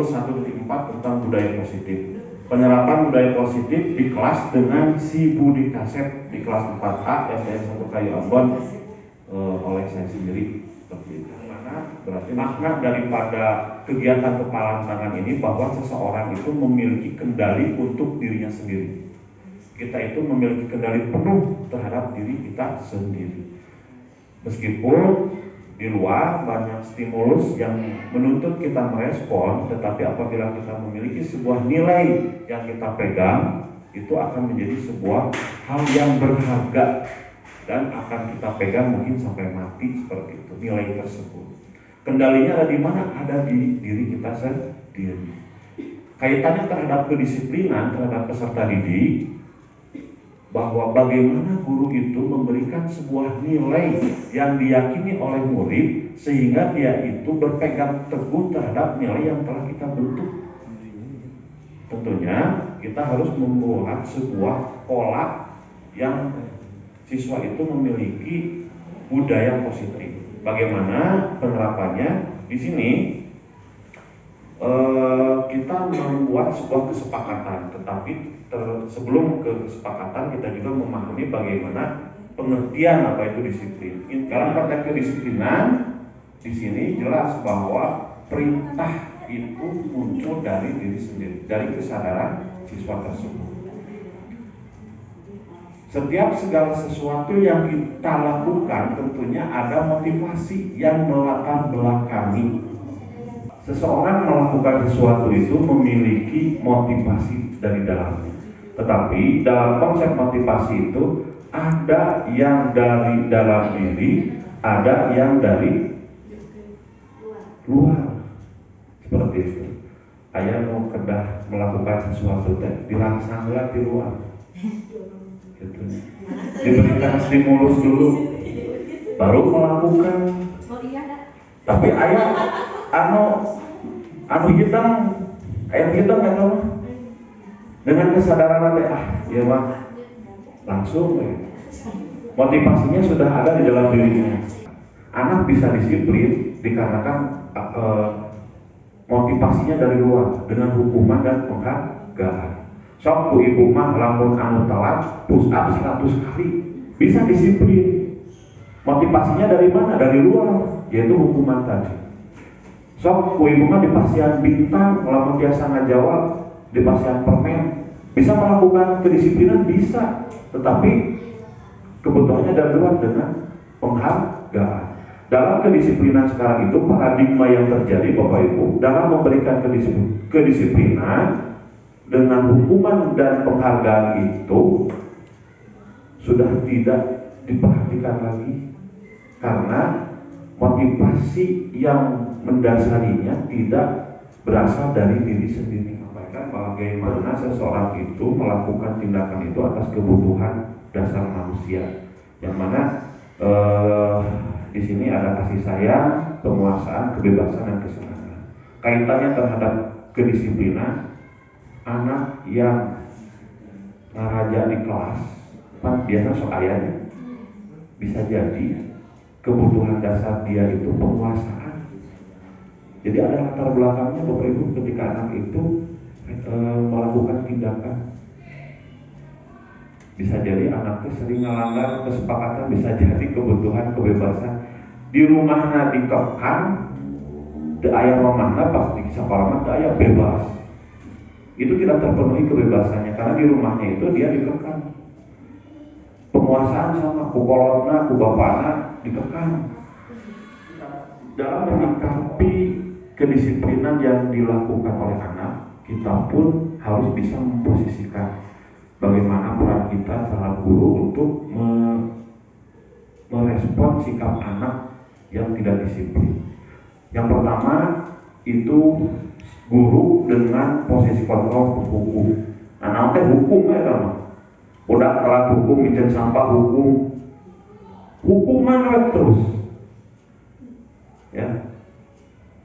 stimulus 1.4 tentang budaya positif. Penerapan budaya positif di kelas dengan si Budi Kaset di kelas 4A STN 1 Kayu Ambon oleh saya sendiri. Seperti itu. Mana berarti makna daripada kegiatan kepalan tangan ini bahwa seseorang itu memiliki kendali untuk dirinya sendiri. Kita itu memiliki kendali penuh terhadap diri kita sendiri. Meskipun di luar banyak stimulus yang menuntut kita merespon, tetapi apabila kita memiliki sebuah nilai yang kita pegang, itu akan menjadi sebuah hal yang berharga dan akan kita pegang mungkin sampai mati seperti itu, nilai tersebut. Kendalinya ada di mana? Ada di diri kita sendiri. Kaitannya terhadap kedisiplinan terhadap peserta didik, bahwa bagaimana guru itu memberikan sebuah nilai yang diyakini oleh murid sehingga dia itu berpegang teguh terhadap nilai yang telah kita bentuk. Tentunya kita harus membuat sebuah pola yang siswa itu memiliki budaya positif. Bagaimana penerapannya? Di sini kita membuat sebuah kesepakatan, tetapi sebelum ke kesepakatan kita juga memahami bagaimana pengertian apa itu disiplin. Dalam konteks kedisiplinan di sini jelas bahwa perintah itu muncul dari diri sendiri, dari kesadaran siswa tersebut. Setiap segala sesuatu yang kita lakukan tentunya ada motivasi yang melatar belakangi. Seseorang melakukan sesuatu itu memiliki motivasi dari dalamnya. Tetapi dalam konsep motivasi itu ada yang dari dalam diri, ada yang dari luar. Seperti itu. Ayah mau kedah melakukan sesuatu dirangsanglah di luar. Gitu. Diberikan stimulus dulu, baru melakukan. Tapi ayah anu hitam nggak tahu. Dengan kesadaran nanti ya mah langsung motivasinya sudah ada di dalam dirinya. Anak bisa disiplin dikarenakan motivasinya dari luar dengan hukuman dan penghargaan. Sok ku ibu mah lamun anu telat push up 100 kali bisa disiplin. Motivasinya dari mana? Dari luar, yaitu hukuman tadi. Sok ku ibu mah di pasian bintang lamun biasa ngajawab di pasian permen bisa melakukan kedisiplinan bisa, tetapi kebutuhannya dari luar dengan penghargaan. Dalam kedisiplinan sekarang itu paradigma yang terjadi Bapak Ibu dalam memberikan kedisiplinan dengan hukuman dan penghargaan itu sudah tidak diperhatikan lagi karena motivasi yang mendasarinya tidak berasal dari diri sendiri. Bagaimana seseorang itu melakukan tindakan itu atas kebutuhan dasar manusia, yang mana di sini ada kasih sayang, penguasaan, kebebasan dan kesenangan. Kaitannya terhadap kedisiplinan, anak yang ngaraja di kelas, kan biasa sok ayahnya, bisa jadi kebutuhan dasar dia itu penguasaan. Jadi ada latar belakangnya Bapak Ibu ketika anak itu melakukan tindakan. Bisa jadi anaknya sering melanggar kesepakatan, bisa jadi kebutuhan kebebasan. Di rumahnya dikekang, di ayah mamahnya pas di sekolah mah ayah bebas. Itu tidak terpenuhi kebebasannya karena di rumahnya itu dia dikekang. Penguasaan sama kukolotna, kubapana dikekang. Dalam menyikapi kedisiplinan yang dilakukan oleh anak, kita pun harus bisa memposisikan bagaimana peran kita terhadap guru untuk merespon sikap anak yang tidak disiplin. Yang pertama itu guru dengan posisi kontrol hukum. Nah, nanti hukum ya kan? Udah telat hukum, izin sampah hukum, hukuman terus. Ya.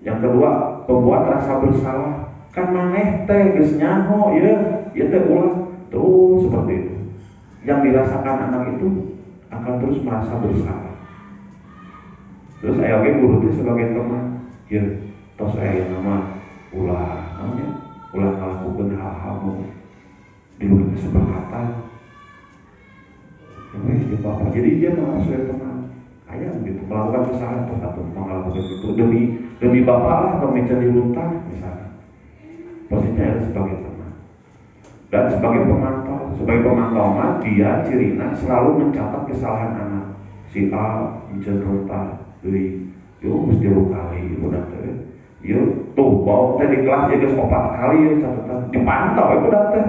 Yang kedua, pembuat rasa bersalah. Kan maneh teh geus nyaho ya teh ulah terus seperti itu. Yang dirasakan anak itu akan terus merasa bersalah. Terus aya ge guru teh sebagai teman, ya tos aya nama ulah melakukan hal-hal di luar kesepakatan. Dia bapak, jadi dia malah sudah tenang, kayak gitu melakukan kesalahan atau melakukan itu demi bapak lah, demi cari luntah misalnya. Posisinya ada sebagai teman dan sebagai pemantau mah dia cirinya selalu mencatat kesalahan anak. Si A mencerita dari mesti 10 kali budak teh. Tuh bawa teh di kelas jadi 4 kali catatan dipantau budak teh.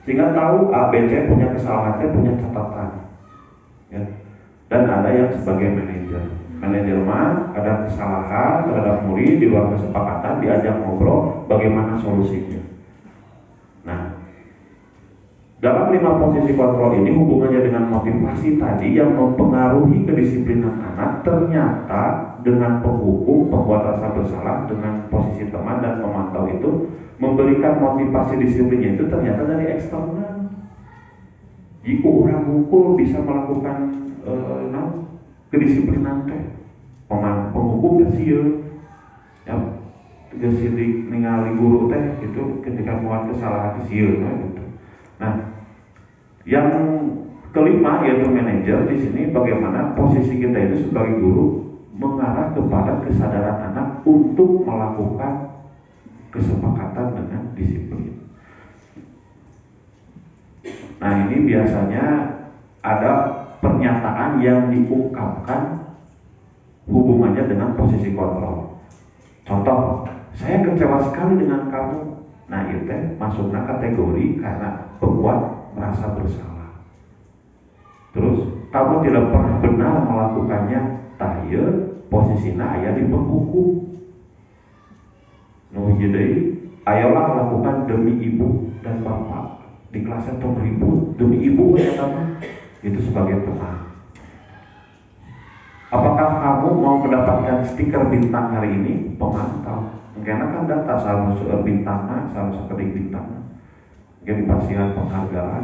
Sehingga tahu A B C punya kesalahan teh punya catatan. Ya. Dan ada yang sebagai manajer. Manajer mah ada kesalahan terhadap murid di luar kesepakatan diajak ngobrol bagaimana solusinya. Nah, dalam 5 posisi kontrol ini hubungannya dengan motivasi tadi yang mempengaruhi kedisiplinan anak ternyata dengan penghukum, pembuat rasa bersalah, dengan posisi teman dan pemantau itu memberikan motivasi disiplinnya itu ternyata dari eksternal. Jika orang hukum bisa melakukan kedisiplinan teh, penghukum kecil, ya, kecil ningali guru teh itu ketika muat kesalahan kecil, gitu. Nah, yang kelima yaitu manajer di sini bagaimana posisi kita itu sebagai guru mengarah kepada kesadaran anak untuk melakukan kesepakatan dengan disiplin. Nah, ini biasanya ada pernyataan yang diungkapkan hubungannya dengan posisi kontrol. Contoh, saya kecewa sekali dengan kamu. Nah, itu masuknya kategori karena pembuat merasa bersalah. Terus kamu tidak pernah benar melakukannya, tahir posisinya aya di penghukum. Jadi ayolah lakukan demi ibu dan bapak di kelasnya tong ribut demi ibu ya teman. Itu sebagai teman. Apakah kamu mau mendapatkan stiker bintang hari ini? Pemantau. Karena kan data sama bintangnya, sama seperti bintangnya. Jadi pasien penghargaan,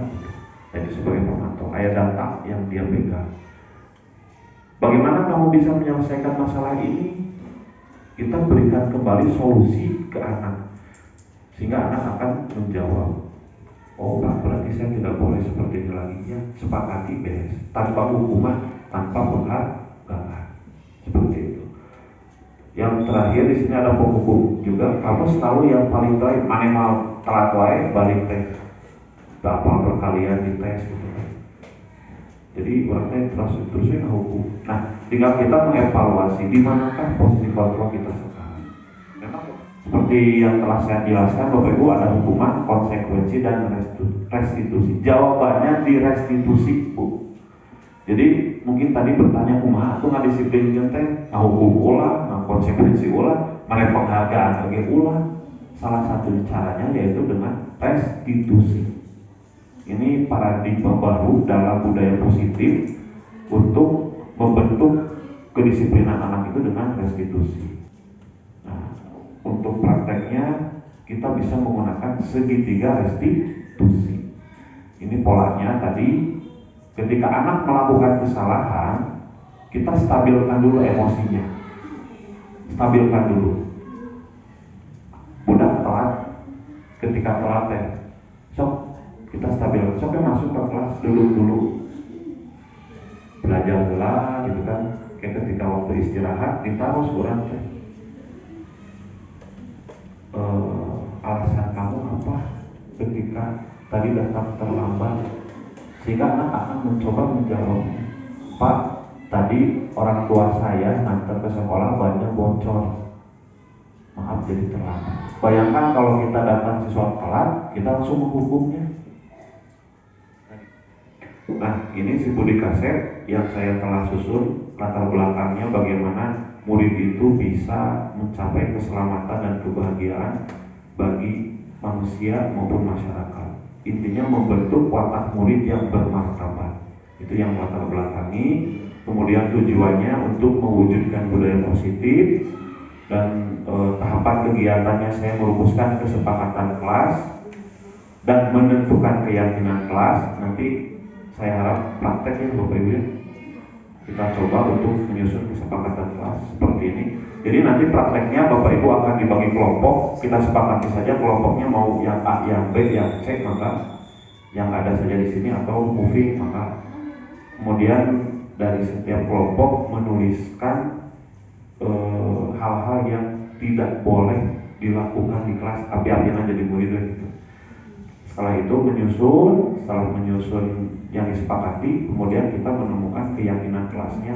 jadi sebagai pemantau, ada data yang dia pegang. Bagaimana kamu bisa menyelesaikan masalah ini? Kita berikan kembali solusi ke anak, sehingga anak akan menjawab, oh Pak, berarti saya tidak boleh seperti ini lagi. Ya, sepakati beres, tanpa hukuman, tanpa penghargaan, seperti itu. Yang terakhir di sini ada penghukum juga. Kamu selalu yang paling baik, mana mau telat wae balik tes. Berapa perkalian di tes gitu kan. Jadi orangnya terusnya hukum. Nah, tinggal kita mengevaluasi di manakah posisi kontrol kita sekarang. Memang seperti yang telah saya jelaskan Bapak Ibu, ada hukuman, konsekuensi dan restitusi. Jawabannya di restitusi, Bu. Jadi mungkin tadi bertanya kumaha tuh ngadisiplinkeun teh, ngahukum ulah, ngakonsekuensi ulah, mana penghargaan bagi ulah. Salah satu caranya yaitu dengan restitusi. Ini paradigma baru dalam budaya positif untuk membentuk kedisiplinan anak itu dengan restitusi. Nah, untuk prakteknya kita bisa menggunakan segitiga restitusi. Ini polanya tadi. Ketika anak melakukan kesalahan, kita stabilkan dulu emosinya. Stabilkan dulu. Budak telat, ketika telat sok kita stabilkan. Sok masuk ke kelas dulu. Belajar lah gitu kan. Kayak ketika waktu istirahat, ditaruh kurang teh. Alasan kamu apa ketika tadi datang terlambat? Sehingga anak akan mencoba menjawab, Pak, tadi orang tua saya ngantar ke sekolah banyak bocor, maaf jadi terlambat. Bayangkan kalau kita datang siswa telat, kita langsung menghukumnya. Nah, ini si Budi Kaset yang saya telah susun latar belakangnya bagaimana murid itu bisa mencapai keselamatan dan kebahagiaan bagi manusia maupun masyarakat. Intinya membentuk watak murid yang bermartabat. Itu yang latar belakangi. Kemudian tujuannya untuk mewujudkan budaya positif. Dan tahapan kegiatannya saya merumuskan kesepakatan kelas dan menentukan keyakinan kelas. Nanti saya harap prakteknya Bapak Ibu ya. Kita coba untuk menyusun kesepakatan kelas seperti ini. Jadi nanti prakteknya Bapak Ibu akan dibagi kelompok, kita sepakati saja kelompoknya mau yang A, yang B, yang C, maka yang ada saja di sini atau moving, maka kemudian dari setiap kelompok menuliskan hal-hal yang tidak boleh dilakukan di kelas, api-apian aja di murid gitu. Setelah itu setelah menyusun yang disepakati, kemudian kita menemukan keyakinan kelasnya,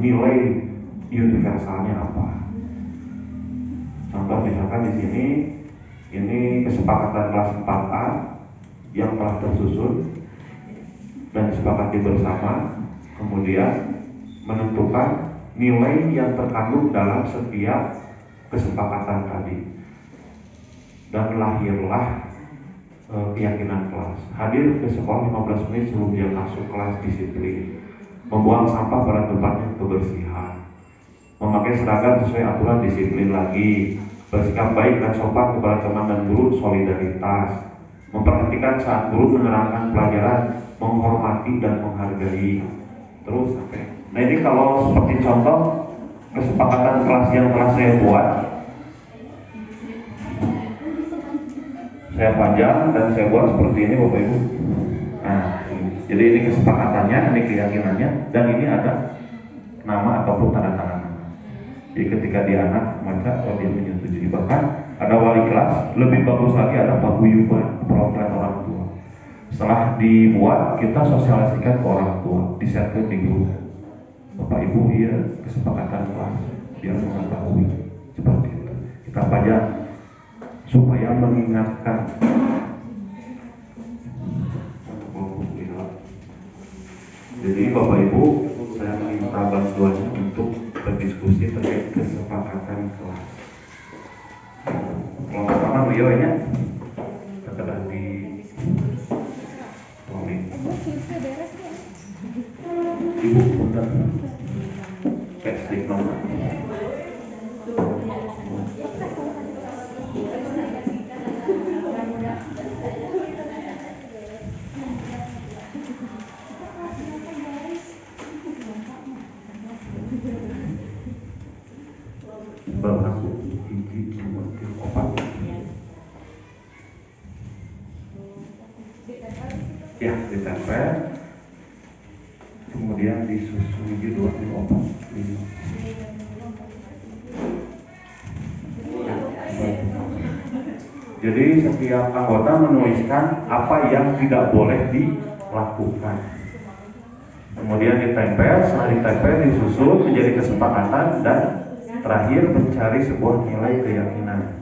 nilai universalnya apa. Contoh misalkan di sini ini kesepakatan kelas 4A yang telah tersusun dan disepakati bersama, kemudian menentukan nilai yang terkandung dalam setiap kesepakatan tadi, dan lahirlah keyakinan kelas. Hadir ke sekolah 15 menit sebelum dia masuk kelas, disiplin, membuang sampah pada tempatnya, kebersihan, memakai seragam sesuai aturan, disiplin lagi, bersikap baik dan sopan kepada teman dan guru, solidaritas, memperhatikan saat guru menerangkan pelajaran, menghormati dan menghargai, terus sampai. Nah ini kalau seperti contoh kesepakatan kelas yang telah saya buat, saya panjang dan saya buat seperti ini Bapak Ibu. Nah, jadi ini kesepakatannya, ini keyakinannya, dan ini ada nama ataupun tanda tangan. Jadi ketika dia anak baca, dia menyetujui. Bahkan ada wali kelas, lebih bagus lagi ada paguyuban perwakilan orang tua. Setelah dibuat, kita sosialisasikan ke orang tua, di-share di grup. Bapak Ibu, iya kesepakatan kelas, biar mengetahui seperti itu. Kita pajak supaya mengingatkan. Jadi Bapak Ibu, saya minta bantuannya untuk berdiskusi terkait kesepakatan kelas. Kalau pertama beliau ya, setelah di Ibu punten kayak stick nomor. Berlaku hiji seperti opat. Ya, ditempel. Kemudian disusun hiji 2 3 4 5. Jadi setiap anggota menuliskan apa yang tidak boleh dilakukan. Kemudian ditempel, setelah ditempel disusun menjadi kesepakatan dan terakhir mencari sebuah nilai keyakinan.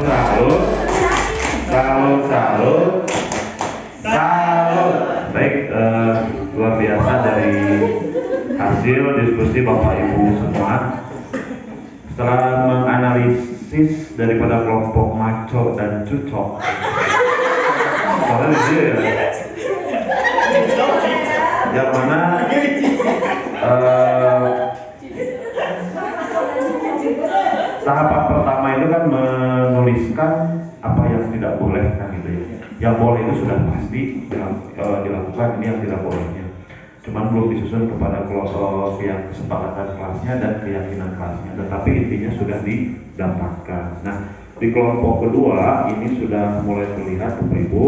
salut, salut, salut, salut. Baik, luar biasa dari hasil diskusi Bapak Ibu semua. Setelah menganalisis daripada kelompok maco dan cucok, soalnya dia ya, yang mana tahapan pertama itu kan menuliskan apa yang tidak boleh kan gitu ya. Yang boleh itu sudah pasti dilakukan, ini yang tidak bolehnya. Cuman belum disusun kepada kelompok yang kesepakatan kelasnya dan keyakinan kelasnya, tetapi intinya sudah didapatkan. Nah, di kelompok kedua ini sudah mulai terlihat Bapak Ibu.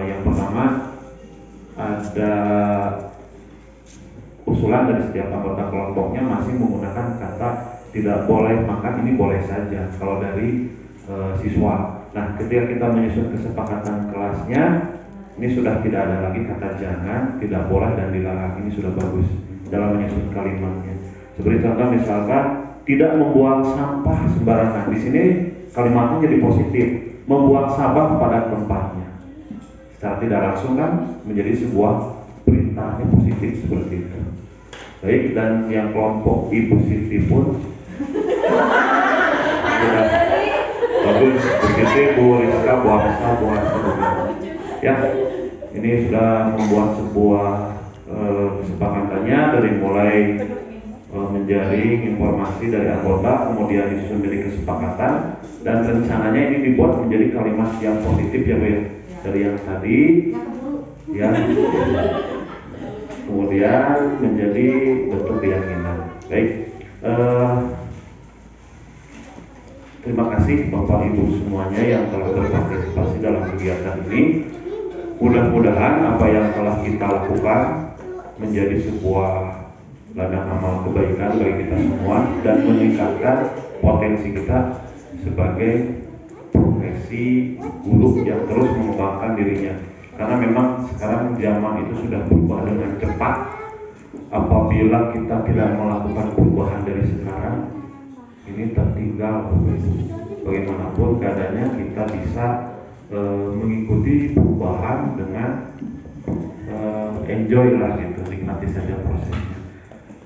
Yang pertama ada usulan dari setiap anggota kelompoknya masih menggunakan kata tidak boleh makan, ini boleh saja kalau dari siswa. Nah, ketika kita menyusun kesepakatan kelasnya, ini sudah tidak ada lagi kata jangan, tidak boleh, dan dilarang. Ini sudah bagus dalam menyusun kalimatnya. Seperti contoh misalkan tidak membuang sampah sembarangan. Di sini kalimatnya jadi positif, membuang sampah pada tempatnya. Secara tidak langsung kan menjadi sebuah perintahnya positif seperti itu. Baik, dan yang kelompok Ibu Siti pun sudah bagus, begitu Bu Rizka, Bu Hamsa, Bu Hamsa, ya, ini sudah membuat sebuah kesepakatannya dari mulai menjaring informasi dari anggota, kemudian disusun menjadi kesepakatan, dan rencananya ini dibuat menjadi kalimat yang positif ya Bu, dari yang tadi ya, kemudian menjadi bentuk keyakinan. Baik, terima kasih Bapak Ibu semuanya yang telah berpartisipasi dalam kegiatan ini. Mudah-mudahan apa yang telah kita lakukan menjadi sebuah ladang amal kebaikan bagi kita semua dan meningkatkan potensi kita sebagai profesi guru yang terus mengembangkan dirinya. Karena memang sekarang zaman itu sudah berubah dengan cepat. Apabila kita tidak melakukan perubahan dari sekarang, ini tertinggal. Bagaimanapun keadaannya, kita bisa mengikuti perubahan dengan enjoy lah gitu, nikmati saja prosesnya.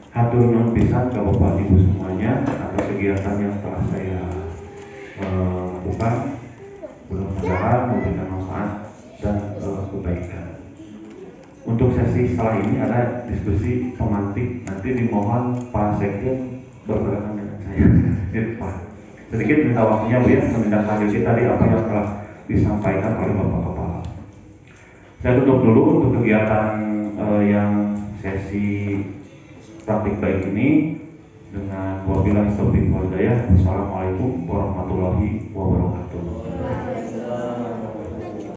Hatur nuhun pisan ke Bapak Ibu semuanya atas kegiatan yang telah saya lakukan. Mudah-mudahan memberikan manfaat dan kebaikan. Untuk sesi setelah ini ada diskusi pemantik. Nanti dimohon Pak Sekjen berbarengan dengan saya. Pak, sedikit minta waktunya Bu ya, menindaklanjuti tadi apa yang telah disampaikan oleh Bapak Kepala. Saya tutup dulu untuk kegiatan yang sesi praktik baik ini dengan wabillahi taufiq wal hidayah. Wassalamualaikum warahmatullahi wabarakatuh.